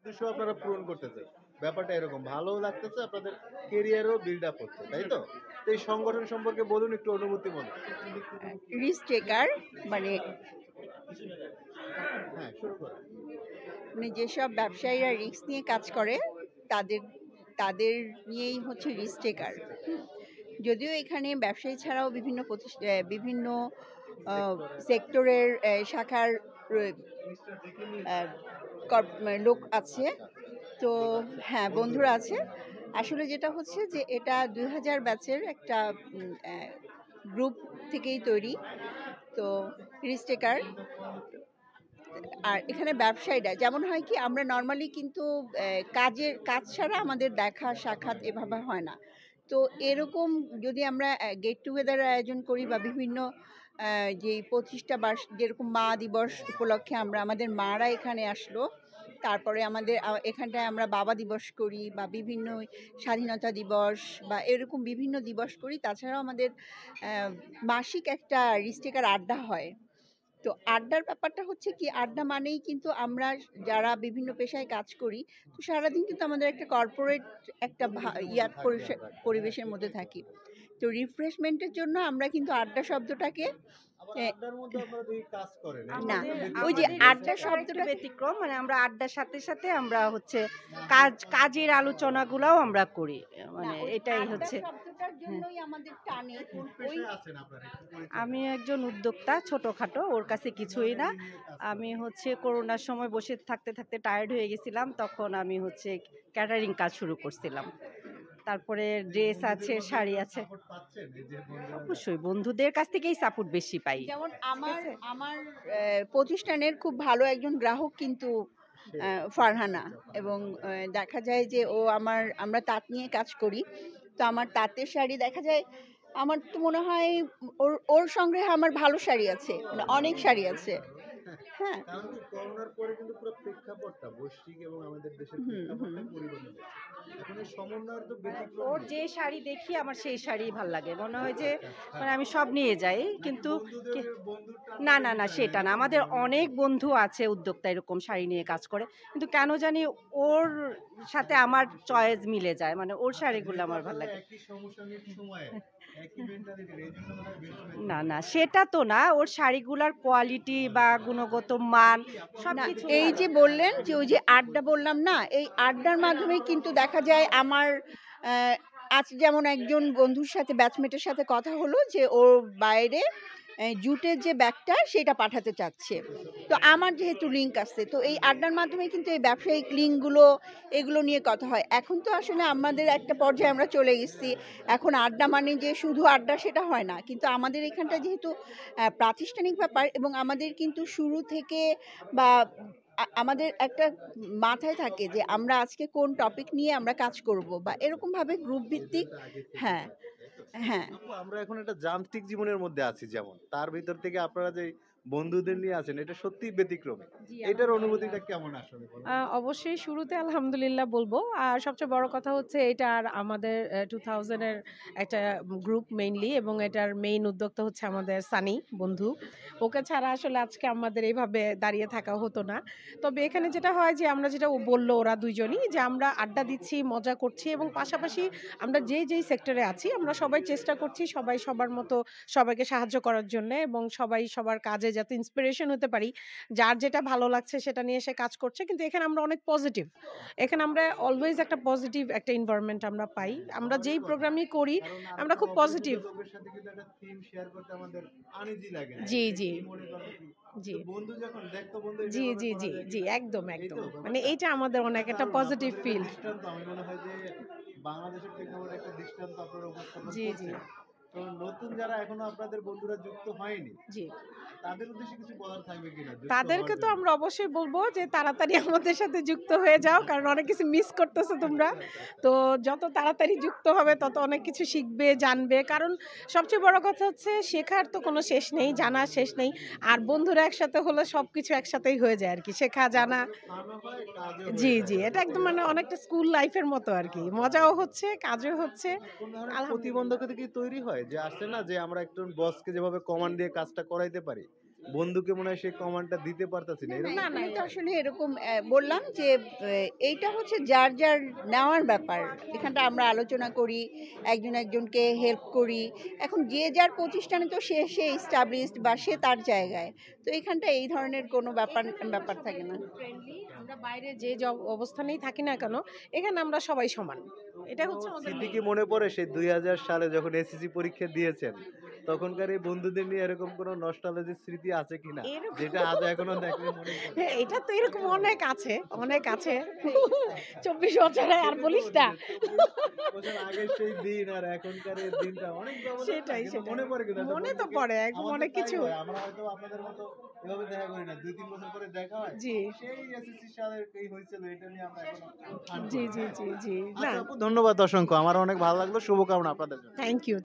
উদ্দেশ্য আপনারা পূরণ করতেছেন। ব্যাপারটা এরকম। ভালোও লাগতেছে, আপনাদের ক্যারিয়ারও বিল্ড আপ হচ্ছে, তাই তো? তো এই সংগঠন সম্পর্কে বলুন একটু অনুভূতি মনে। রিস্ক টেকার মানে হ্যাঁ, শুরু করেন। মানে যেসব ব্যবসায়ীরা রিস্ক নিয়ে কাজ করে তাদের তাদের নিয়েই হচ্ছে রিস্ক টেকার। যদিও এখানে ব্যবসায়ী ছাড়াও বিভিন্ন সেক্টরের শাখার লোক আছে। তো হ্যাঁ, বন্ধুরা আছে। আসলে যেটা হচ্ছে যে এটা 2000 ব্যাচের একটা গ্রুপ থেকেই তৈরি। তো রিস্ক টেকার। আর এখানে ব্যবসায়ীরা যেমন হয় কি, আমরা নর্মালি কিন্তু কাজ ছাড়া আমাদের দেখা সাক্ষাৎ এভাবে হয় না। তো এরকম যদি আমরা গেট টুগেদার আয়োজন করি বা বিভিন্ন যে প্রতিষ্ঠা বার্ষ, যেরকম মা দিবস উপলক্ষে আমাদের মারা এখানে আসলো, তারপরে এখানটায় আমরা বাবা দিবস করি বা বিভিন্ন স্বাধীনতা দিবস বা এরকম বিভিন্ন দিবস করি। তাছাড়াও আমাদের মাসিক একটা রিস্টেকার আড্ডা হয়। তো আড্ডার ব্যাপারটা হচ্ছে কি, আড্ডা মানেই কিন্তু আমরা যারা বিভিন্ন পেশায় কাজ করি, তো সারাদিন কিন্তু আমাদের একটা কর্পোরেট একটা পরিবেশের মধ্যে থাকি। তো রিফ্রেশমেন্টের জন্য আমরা কিন্তু আড্ডা শব্দটাকে আবার এ, আড্ডার মধ্যে আপনারা দেখি কাজ করেন। এই না, জিনিসটা ব্যতিক্রম ওই যে লাগে। আড্ডা শব্দটা ব্যতিক্রম, মানে আমরা আড্ডার সাথে সাথে আমরা হচ্ছে কাজের আলোচনাগুলোও আমরা করি, মানে ওই এটাই আড্ডা হচ্ছে। শব্দটার জন্যই আমাদের টানে কোন ওই পেশায় আছেন আপনারা একটু পরিচয় আমি দেন। একজন উদ্যোক্তা, ছোটখাটো, ওর কাছে কিছুই না। আমি হচ্ছে করোনার সময় বসে থাকতে থাকতে টায়ার্ড হয়ে গেছিলাম, তখন আমি হচ্ছে ক্যাটারিং কাজ শুরু করছিলাম। তারপরে ড্রেস আছে, শাড়ি আছে। সাপোর্ট পাচ্ছেন এই যে বন্ধুরা? অবশ্যই বন্ধুদের কাছ থেকেই সাপোর্ট বেশি পাই। যেমন আমার আছে। আমার প্রতিষ্ঠানের খুব ভালো একজন গ্রাহক কিন্তু ফারহানা, এবং দেখা যায় যে আমরা তাঁত নিয়ে কাজ করি। তো আমার তাঁতের শাড়ি দেখা যায়, আমার তো মনে হয় ওর ওর সংগ্রহে আমার ভালো শাড়ি আছে, মানে অনেক শাড়ি আছে। হ্যাঁ। কারণ কি করোনার পরে কিন্তু পুরো প্রেক্ষাপটটা বৈশ্বিক এবং আমাদের দেশের হুম হুম প্রেক্ষাপটটাই পরিবর্তন হয়েছে। এখন এই সমন্বয়ের তো ব্যতিক্রম ওর নেই। যে শাড়ি দেখি আমার সেই শাড়ি ভাল লাগে, মনে হয় যে আচ্ছা, মানে আমি সব নিয়ে যাই, নাকি কিন্তু বন্ধুদের বন্ধুর না টানটানে না না বিষয় সেটা না, নাকি? আমাদের অনেক বন্ধু আছে উদ্যোক্তা এরকম শাড়ি নিয়ে কাজ করে, কিন্তু কেন জানি ওর সাথে আমার চয়েস মিলে যায়, মানে ওর আচ্ছা, শাড়িগুলো যেহেতু আমার ভালো আপনারা লাগে। একই সমসাময়িক সময়ে একই মেন্টালিটির, এই জন্য মনে হয় বেস্ট ম্যাচ না হচ্ছে। না সেটা তো না, ওর শাড়িগুলার কোয়ালিটি বা গুণগত মান না, সবকিছু এই ভালো। যে বললেন যে ওই যে আড্ডা বললাম না, এই আড্ডার মাধ্যমে কিন্তু দেখা যায় আমার আজ যেমন একজন বন্ধুর সাথে, ব্যাচমেটের সাথে কথা হলো যে ওর বাইরে জুটের যে ব্যাগটা সেটা পাঠাতে চাচ্ছে। তো আমার যেহেতু লিঙ্ক আছে, তো এই আড্ডার মাধ্যমে কিন্তু এই ব্যবসায়িক লিঙ্কগুলো এগুলো নিয়ে কথা হয়। এখন তো আসলে আমাদের একটা পর্যায়ে আমরা চলে গেছি, এখন আড্ডা মানে যে শুধু আড্ডা সেটা হয় না, কিন্তু আমাদের এখানটা যেহেতু প্রাতিষ্ঠানিক ব্যাপার, এবং আমাদের কিন্তু শুরু থেকে বা আমাদের একটা মাথায় থাকে যে আমরা আজকে কোন টপিক নিয়ে আমরা কাজ করব, বা এরকম ভাবে গ্রুপ ভিত্তিক। এজেন্ডা আগে থেকে হ্যাঁ, থাকে, তাই তো? হ্যাঁ। আপু, আমরা এখন একটা যান্ত্রিক জীবনের মধ্যে আছি, যেমন তার ভিতর থেকে আপনারা যে বন্ধুদের নিয়ে আছেন, এটা সত্যিই ব্যতিক্রমী। জি, এটার আলহামদুলিল্লাহ। অনুভূতিটা কেমন আসলে বলুন? অবশ্যই শুরুতে আলহামদুলিল্লাহ বলবো। আর সবচেয়ে বড় কথা হচ্ছে এটা আর আমাদের 2000 এর একটা গ্রুপ মেইনলি, এবং এটার মেইন উদ্যোক্তা হচ্ছে আমাদের সানি বন্ধু। ওকে ছাড়া আসলে আজকে আমাদের এইভাবে দাঁড়িয়ে থাকা হতো না। তবে এখানে যেটা হয় যে আমরা যেটা ও বলল, ওরা দুইজনই যে আমরা আড্ডা দিচ্ছি, মজা করছি, এবং পাশাপাশি আমরা যেই সেক্টরে আছি আমরা সবাই চেষ্টা করছি সবাই সবার মতো সবাইকে সাহায্য করার জন্য, এবং সবাই সবার কাজে যাতে ইন্সপিরেশন হতে পারি। যার যেটা ভালো লাগছে সেটা নিয়ে সে কাজ করছে, কিন্তু এখানে আমরা অনেক পজিটিভ। এখানে আমরা অলওয়েজ একটা পজিটিভ একটা এনভায়রনমেন্ট আমরা পাই, আমরা যেই স্বাভাবিক কথা। প্রোগ্রামই করি কারণ আমরা আরেকটা খুব অপরিচিত পজিটিভ। লোকের সাথে কিন্তু একটা থিম শেয়ার করতে আমাদের আনইজি লাগে না। জি যে জি কি মনে করে কি। জি তো বন্ধু যখন দেখতো, বন্ধু এটা জি এভাবে জি করা জি যায় জি কিনা? একদম এই একদম, তো মানে ব্যাপারটা? এইটা আমাদের অনেক এটা একটা দারুণ। পজিটিভ আপনাদের একটা ফিল। দৃষ্টান্ত, আমি মনে হয় যে বাংলাদেশের প্রেক্ষাপটে একটা দৃষ্টান্ত আপনারা উপস্থাপন জি জি করছেন। তো নতুন যারা এখনো আপনাদের বন্ধুরা যুক্ত হয়নি, জি তাদের উদ্দেশ্যে কিছু বলার থাকবে কিনা যুক্ত হওয়ার তাদেরকে তো জন্য? আমরা অবশ্যই বলবো যে তাড়াতাড়ি আমাদের সাথে যুক্ত হয়ে যাও, কারণ অনেক কিছু মিস করতেছো তোমরা। আচ্ছা, আচ্ছা, আচ্ছা। তো যত তাড়াতাড়ি যুক্ত হবে তত অনেক কিছু শিখবে, জানবে, কারণ সবচেয়ে বড় কথা হচ্ছে শেখার তো কোনো শেষ নেই, জানার শেষ নেই। আর বন্ধুরা একসাথে হলে সবকিছু একসাথেই হয়ে যায় আর কি, শেখা জানা। সহজে ফানও হয়, কাজও জি হয়ে যায়। জি তাই এটা তো? একদম মানে অনেকটা স্কুল লাইফের মতো আর কি, মজাও হচ্ছে, কাজও হচ্ছে। কোন ধরনের আলহামদুলিল্লাহ। প্রতিবন্ধকতা কি তৈরি হয়, যে আসছে না যে আমরা একজন বসকে যেভাবে কমান্ড দিয়ে কাজটা করাইতে পারি, বন্ধুকে মনে হয় সেই কমান্ডটা দিতে পারতাছি না এরকম? না, না, আমি তো আসলে এরকম বললাম যে এইটা হচ্ছে যার যার নেওয়ার ব্যাপার। এখানটা আমরা আলোচনা করি, একজন একজনকে হেল্প করি। এখন যে যার প্রতিষ্ঠানে তো সে এস্টাবলিশড বা সে তার জায়গায়। তো এখানটা এই ধরনের কোনো ব্যাপার থাকে না। ফ্রেন্ডলি, আমরা বাইরে যে অবস্থানেই থাকি না কেন, এখানে আমরা সবাই সমান। এটা হচ্ছে আমাদের স্মৃতি main। কি মনে পড়ে সেই 2000 সালে যখন এসএসসি পরীক্ষা দিয়েছেন তখনকার এই বন্ধুদের নিয়ে এরকম কোনো নস্টালজিক স্মৃতি আছে কিনা এরকম যেটা আজ এখনো দেখলে মনে পড়ে? হ্যাঁ, এটা তো এরকম অনেক আছে, অনেক আছে। 24 বছরে আর বলিস না। 24 বছর আগের সেই দিন আর এখনকার এই দিনটা অনেক ব্যবধান সেটাই, থাকে, কিন্তু সেটাই। মনে পড়ে কিন্তু একটা মনে তো বন্ধুকে। পড়ে, একদম আমাদের অনেক তাই কিছু। হয়, আমরা হয়তো আপনাদের মতো এভাবে দেখা করি না, 2-3 বছর পরে দেখা হয় জি, সেই এসএসসি সালের এই হয়েছিল এটা নিয়ে আমরা এখনো ফান জি, করি। জি, জি, জি। না, আচ্ছা আপু, ধন্যবাদ অসংখ্য, আমার অনেক ভালো লাগলো, শুভকামনা আপনাদের জন্য। Thank you.